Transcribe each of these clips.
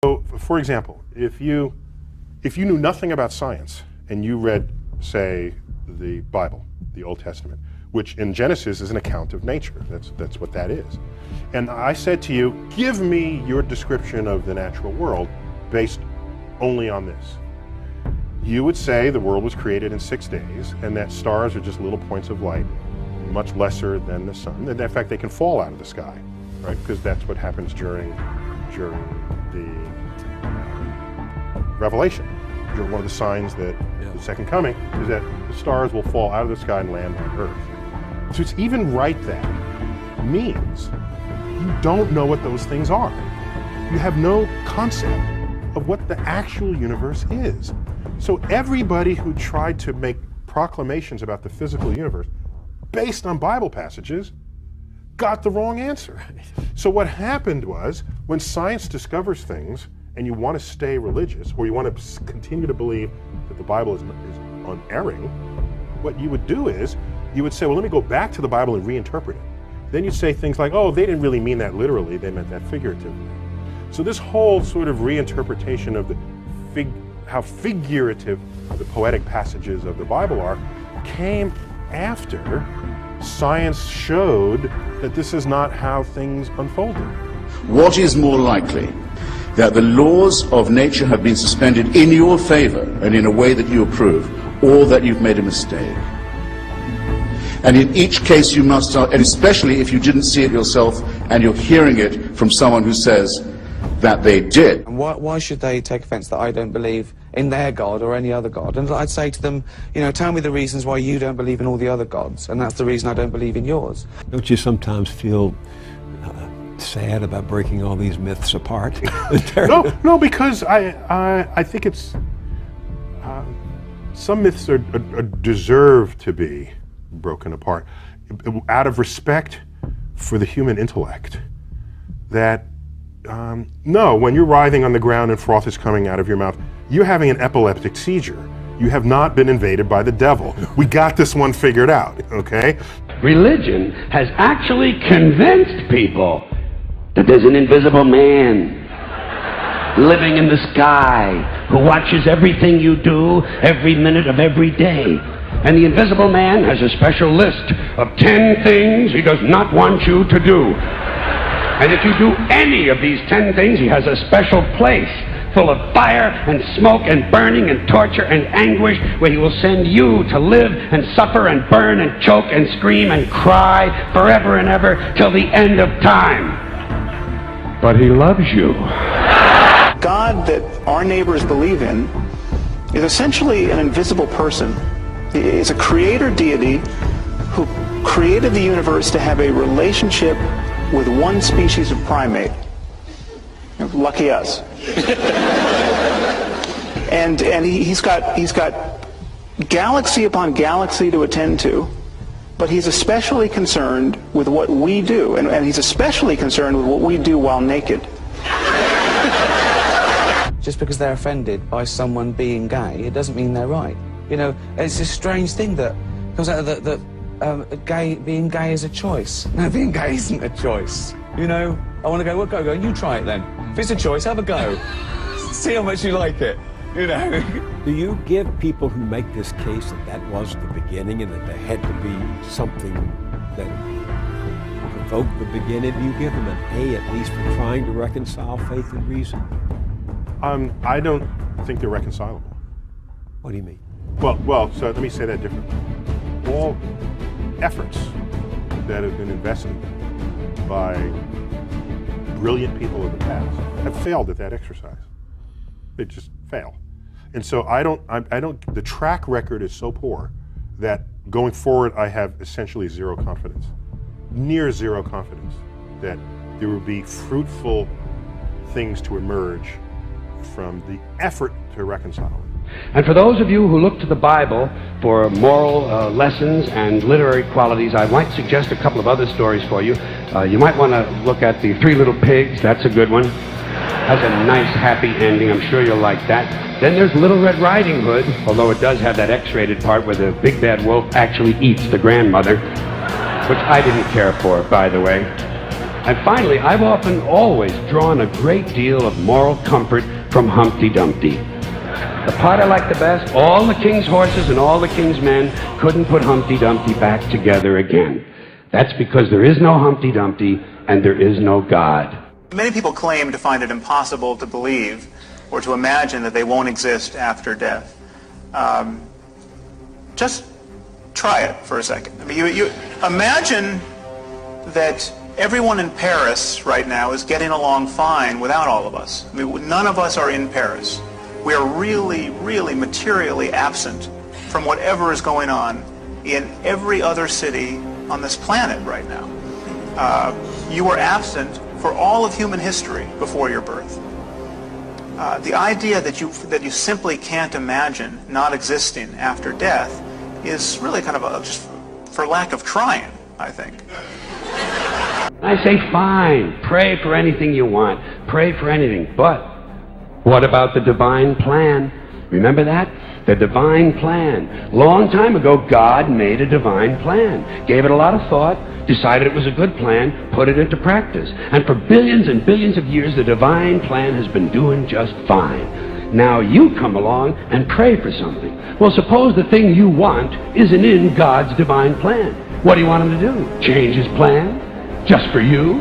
So, for example, if you knew nothing about science and you read, say, the Bible, the Old Testament, which in Genesis is an account of nature. That's what that is. And I said to you, give me your description of the natural world based only on this. You would say the world was created in 6 days and that stars are just little points of light, much lesser than the sun. And in fact, they can fall out of the sky, right? Because that's what happens during the Revelation. One of the signs that the second coming is that the stars will fall out of the sky and land on Earth. So to even write that means you don't know what those things are. You have no concept of what the actual universe is. So everybody who tried to make proclamations about the physical universe based on Bible passages got the wrong answer. So what happened was, when science discovers things and you want to stay religious, or you want to continue to believe that the Bible is unerring, what you would do is, you would say, well, let me go back to the Bible and reinterpret it. Then you'd say things like, oh, they didn't really mean that literally, they meant that figuratively. So this whole sort of reinterpretation of how figurative the poetic passages of the Bible are came after science showed that this is not how things unfolded. What is more likely? That the laws of nature have been suspended in your favor and in a way that you approve, or that you've made a mistake. And in each case you must, and especially if you didn't see it yourself and you're hearing it from someone who says that they did. And why should they take offense that I don't believe in their God or any other God? And I'd say to them, you know, tell me the reasons why you don't believe in all the other gods, and that's the reason I don't believe in yours. Don't you sometimes feel sad about breaking all these myths apart? No, because I think it's some myths are deserve to be broken apart out of respect for the human intellect. That no, when you're writhing on the ground and froth is coming out of your mouth, you're having an epileptic seizure. You have not been invaded by the devil. We got this one figured out, okay? Religion has actually convinced people that there's an invisible man living in the sky who watches everything you do every minute of every day. And the invisible man has a special list of 10 things he does not want you to do. And if you do any of these 10 things, he has a special place full of fire and smoke and burning and torture and anguish, where he will send you to live and suffer and burn and choke and scream and cry forever and ever till the end of time. But he loves you. God that our neighbors believe in is essentially an invisible person. He is a creator deity who created the universe to have a relationship with one species of primate. Lucky us. and he's got galaxy upon galaxy to attend to, but he's especially concerned with what we do, and he's especially concerned with what we do while naked. Just because they're offended by someone being gay, it doesn't mean they're right. You know, it's a strange thing that comes out of being gay is a choice. No, being gay isn't a choice. You know, I want to go, well, go, you try it then. If it's a choice, have a go. See how much you like it, you know. Do you give people who make this case that was the beginning and that there had to be something that provoked the beginning, do you give them an A at least for trying to reconcile faith and reason? I don't think they're reconcilable. What do you mean? Well, so let me say that differently. All efforts that have been invested by brilliant people of the past have failed at that exercise. They just fail. And so the track record is so poor that going forward I have essentially zero confidence, near zero confidence, that there will be fruitful things to emerge from the effort to reconcile it. And for those of you who look to the Bible for moral lessons and literary qualities, I might suggest a couple of other stories for you. You might want to look at The Three Little Pigs. That's a good one. Has a nice, happy ending. I'm sure you'll like that. Then there's Little Red Riding Hood, although it does have that X-rated part where the big bad wolf actually eats the grandmother, which I didn't care for, by the way. And finally, I've often always drawn a great deal of moral comfort from Humpty Dumpty. The part I like the best, all the king's horses and all the king's men couldn't put Humpty Dumpty back together again. That's because there is no Humpty Dumpty and there is no God. Many people claim to find it impossible to believe or to imagine that they won't exist after death. Just try it for a second. I mean, you imagine that everyone in Paris right now is getting along fine without all of us. I mean, none of us are in Paris. We are really, really materially absent from whatever is going on in every other city on this planet right now. You were absent for all of human history before your birth. The idea that you simply can't imagine not existing after death is really kind of just for lack of trying, I think. I say, fine, pray for anything you want, pray for anything, but what about the divine plan? Remember that? The divine plan. Long time ago, God made a divine plan, gave it a lot of thought, decided it was a good plan, put it into practice. And for billions and billions of years, the divine plan has been doing just fine. Now you come along and pray for something. Well, suppose the thing you want isn't in God's divine plan. What do you want him to do? Change his plan? Just for you?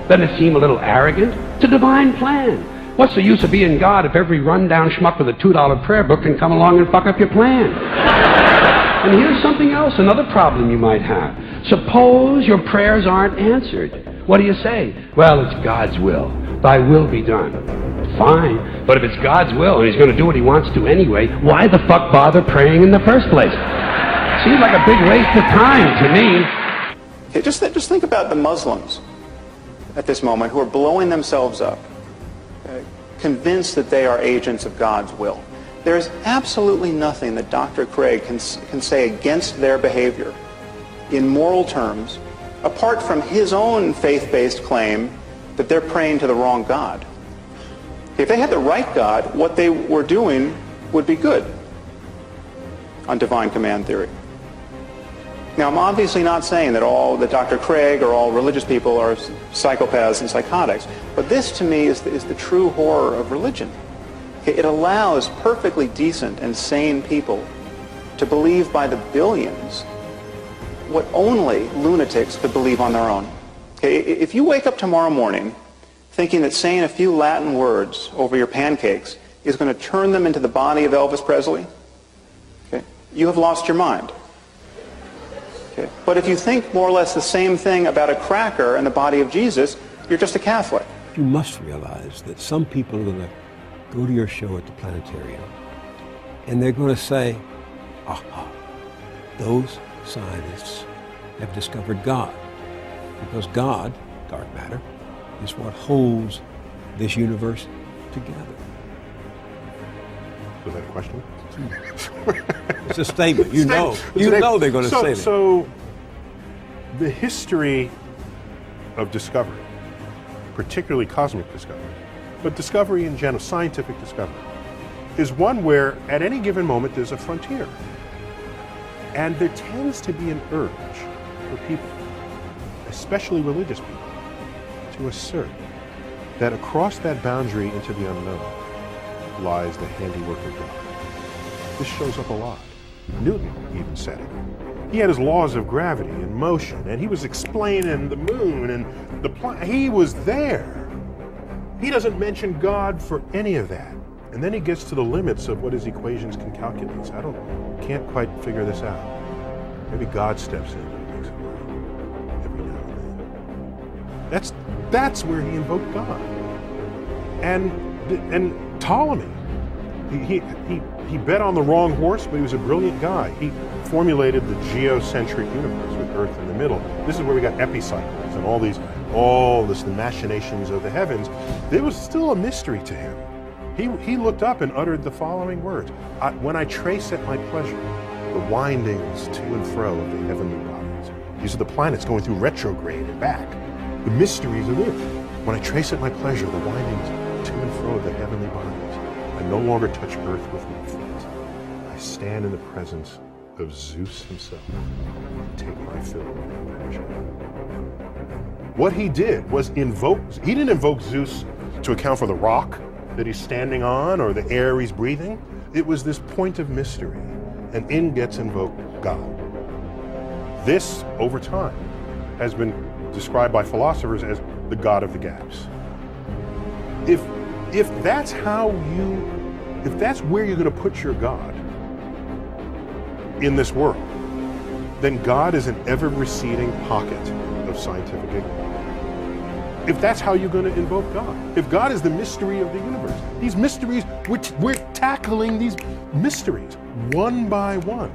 Doesn't it seem a little arrogant? It's a divine plan. What's the use of being God if every rundown schmuck with a $2 prayer book can come along and fuck up your plan? And here's something else, another problem you might have. Suppose your prayers aren't answered. What do you say? Well, it's God's will. Thy will be done. Fine, but if it's God's will and he's going to do what he wants to anyway, why the fuck bother praying in the first place? Seems like a big waste of time to me. Okay, just think about the Muslims at this moment who are blowing themselves up, convinced that they are agents of God's will. There is absolutely nothing that Dr. Craig can say against their behavior in moral terms, apart from his own faith-based claim that they're praying to the wrong God. If they had the right God, what they were doing would be good on divine command theory. Now, I'm obviously not saying that Dr. Craig or all religious people are psychopaths and psychotics, but this to me is the true horror of religion. It allows perfectly decent and sane people to believe by the billions what only lunatics could believe on their own. Okay, if you wake up tomorrow morning thinking that saying a few Latin words over your pancakes is going to turn them into the body of Elvis Presley, okay, you have lost your mind. Okay. But if you think more or less the same thing about a cracker and the body of Jesus, you're just a Catholic. You must realize that some people are going to go to your show at the planetarium and they're going to say, aha, those scientists have discovered God. Because God, dark matter, is what holds this universe together. Was that a question? It's a statement. You know they're going to say that. So the history of discovery, particularly cosmic discovery, but discovery in general, scientific discovery, is one where at any given moment there's a frontier. And there tends to be an urge for people, especially religious people, to assert that across that boundary into the unknown lies the handiwork of God. This shows up a lot. Newton even said it. He had his laws of gravity and motion, and he was explaining the moon and the planet. He was there. He doesn't mention God for any of that. And then he gets to the limits of what his equations can calculate. So can't quite figure this out. Maybe God steps in and makes it right every now and then. That's where he invoked God. And Ptolemy, he bet on the wrong horse, but he was a brilliant guy. He formulated the geocentric universe with Earth in the middle. This is where we got epicycles and all the machinations of the heavens. There was still a mystery to him. He looked up and uttered the following words: when I trace at my pleasure the windings to and fro of the heavenly bodies. These are the planets going through retrograde and back. The mysteries of it. When I trace at my pleasure the windings to and fro of the heavenly bodies, I no longer touch earth with my feet. I stand in the presence of Zeus himself and take my fill of pleasure. What he did was he didn't invoke Zeus to account for the rock that he's standing on or the air he's breathing. It was this point of mystery, and in gets invoked God. This, over time, has been described by philosophers as the God of the gaps. If that's where you're going to put your God in this world, then God is an ever-receding pocket of scientific ignorance. If that's how you're going to invoke God, if God is the mystery of the universe, these mysteries, we're tackling these mysteries one by one.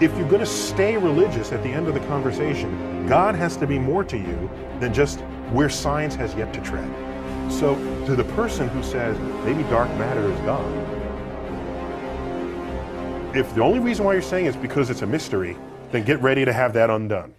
If you're going to stay religious at the end of the conversation, God has to be more to you than just where science has yet to tread. So to the person who says maybe dark matter is God, if the only reason why you're saying it's because it's a mystery, then get ready to have that undone.